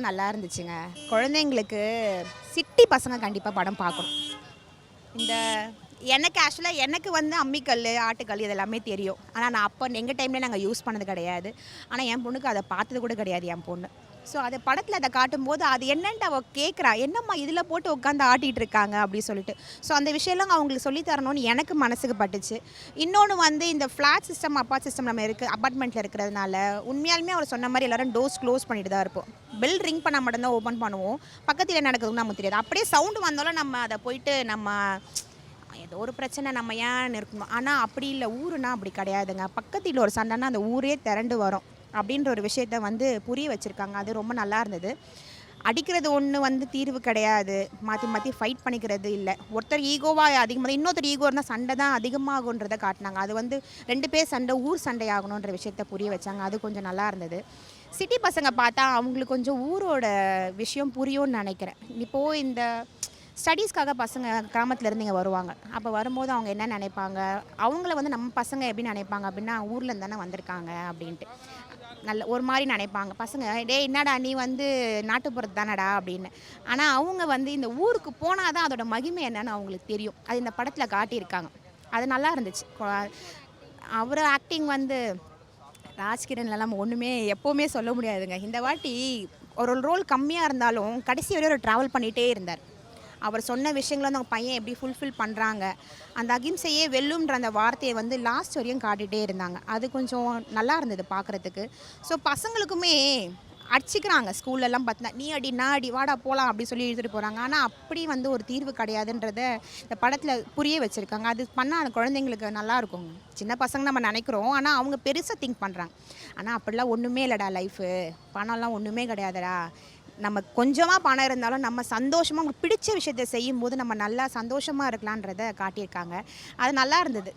நல்லா இருந்துச்சுங்க. குழந்தைங்களுக்கு சிட்டி பசங்க கண்டிப்பா படம் பார்க்கணும். இந்த எனக்கு ஆக்சுவலா எனக்கு வந்து அம்மிக்கல்லு, ஆட்டுக்கல்லு இது எல்லாமே தெரியும். ஆனா நான் அப்ப எங்க டைம்ல நாங்க யூஸ் பண்ணது கிடையாது. ஆனா என் பொண்ணுக்கு அத பார்த்தது கூட கிடையாது என் பொண்ணு. ஸோ அத படத்துல அத காட்டும்போது அது என்னன்ட்டு அவ கேட்குறா. "என்னம்மா இதுல போட்டு உட்காந்து ஆட்டிட்டு இருக்காங்க" அப்படி சொல்லிட்டு. ஸோ அந்த விஷயம்லாம் அவங்களுக்கு சொல்லி தரணும்னு எனக்கு மனசுக்கு பட்டுச்சு. இன்னொன்னு வந்து இந்த ஃப்ளாட் சிஸ்டம், அபார்ட் சிஸ்டம் நம்ம அபார்ட்மெண்ட்ல இருக்கிறதுனால, உண்மையாலுமே அவர் சொன்ன மாரி எல்லாரும் டோர்ஸ் க்ளோஸ் பண்ணிட்டு தான் இருப்போம். பெல் ரிங் பண்ணா மட்டும் தான் ஓப்பன் பண்ணுவோம். பக்கத்துல என்ன நடக்குதுன்னு நமக்கு தெரியாது. அப்படியே சவுண்ட் வந்தாலும் நம்ம அத போயிட்டு ஏதோ ஒரு பிரச்சனை நம்ம ஏன் இருக்கணும். ஆனா அப்படி இல்ல. ஊருனா அப்படி கிடையாதுங்க. பக்கத்து வீட்ல ஒரு சண்டைன்னா அந்த ஊரே திரண்டு வரும். அப்படின்ற ஒரு விஷயத்த வந்து புரிய வச்சிருக்காங்க. அது ரொம்ப நல்லா இருந்தது. அடிக்கிறது ஒண்ணு வந்து தீர்வு கிடையாது. மாத்தி மாத்தி ஃபைட் பண்ணிக்கிறது இல்ல. ஒருத்தர் ஈகோவா அதிகமா இன்னொருத்தர் ஈகோ இருந்தா சண்டை தான் அதிகமாகுன்றத காட்டுனாங்க. அது வந்து 2 பேர் சண்டை ஊர் சண்டையாகணுன்ற விஷயத்த புரிய வச்சாங்க. அது கொஞ்சம் நல்லா இருந்தது. சிட்டி பசங்க பார்த்தா அவங்களுக்கு கொஞ்சம் ஊரோட விஷயம் புரியும்னு நெனைக்கிறேன். இப்போ இந்த ஸ்டடீஸ்க்காக பசங்க கிராமத்துலேருந்து இங்கே வருவாங்க. அப்போ வரும்போது அவங்க என்ன நினைப்பாங்க, அவங்கள வந்து நம்ம பசங்க எப்படி நினைப்பாங்க அப்படின்னா, ஊர்லேருந்து தானே வந்திருக்காங்க அப்படின்ட்டு. நல்ல ஒரு மாரி நினைப்பாங்க. பசங்க "டேய் என்னடா நீ வந்து நாட்டுப்புறத்து தானடா" அப்படின்னு. ஆனா அவங்க வந்து இந்த ஊருக்கு போனா தான் அதோட மகிமை என்னன்னு அவங்களுக்கு தெரியும். அது இந்த படத்தில காட்டியிருக்காங்க. அது நல்லா இருந்துச்சு. அவரு ஆக்டிங் வந்து ராஜ்கிரன்லாம் நம்ம ஒண்ணுமே எப்பவுமே சொல்ல முடியாதுங்க. இந்த வாட்டி ஒரு ரோல் கம்மியா இருந்தாலும், கடைசி வரையும் அவரு டிராவல் பண்ணிட்டே இருந்தார். அவர் சொன்ன விஷயங்கள வந்து அவங்க பையன் எப்படி ஃபுல்ஃபில் பண்றாங்க. அந்த அகிம்சையே வெல்லும்ன்ற அந்த வார்த்தைய வந்து லாஸ்ட் வரையும் காட்டிட்டே இருந்தாங்க. அது கொஞ்சம் நல்லா இருந்தது பார்க்குறதுக்கு. ஸோ பசங்களுக்குமே அடிச்சுக்கிறாங்க ஸ்கூல்லலாம் பார்த்தீங்கன்னா, "நீ அடி, நான் அடி, வாடா போலாம்" அப்படி சொல்லி இழுத்துட்டு போறாங்க. ஆனா அப்படி வந்து ஒரு தீர்வு கிடையாதுன்றத இந்த படத்துல புரிய வச்சிருக்காங்க. அது பண்ணா அந்த குழந்தைங்களுக்கு நல்லாருக்குங்க. சின்ன பசங்க நம்ம நெனைக்கிறோம். ஆனா அவங்க பெருசா திங்க் பண்றாங்க. ஆனா அப்படிலாம் ஒண்ணுமே இல்லடா லைஃபு. பணம்லாம் ஒண்ணுமே கிடையாதுடா. நம்ம கொஞ்சமா பணம் இருந்தாலும் நம்ம சந்தோஷமா நமக்கு பிடிச்ச விஷயத்த செய்யும்போது நம்ம நல்லா சந்தோஷமா இருக்கலான்றத காட்டியிருக்காங்க. அது நல்லா இருந்தது.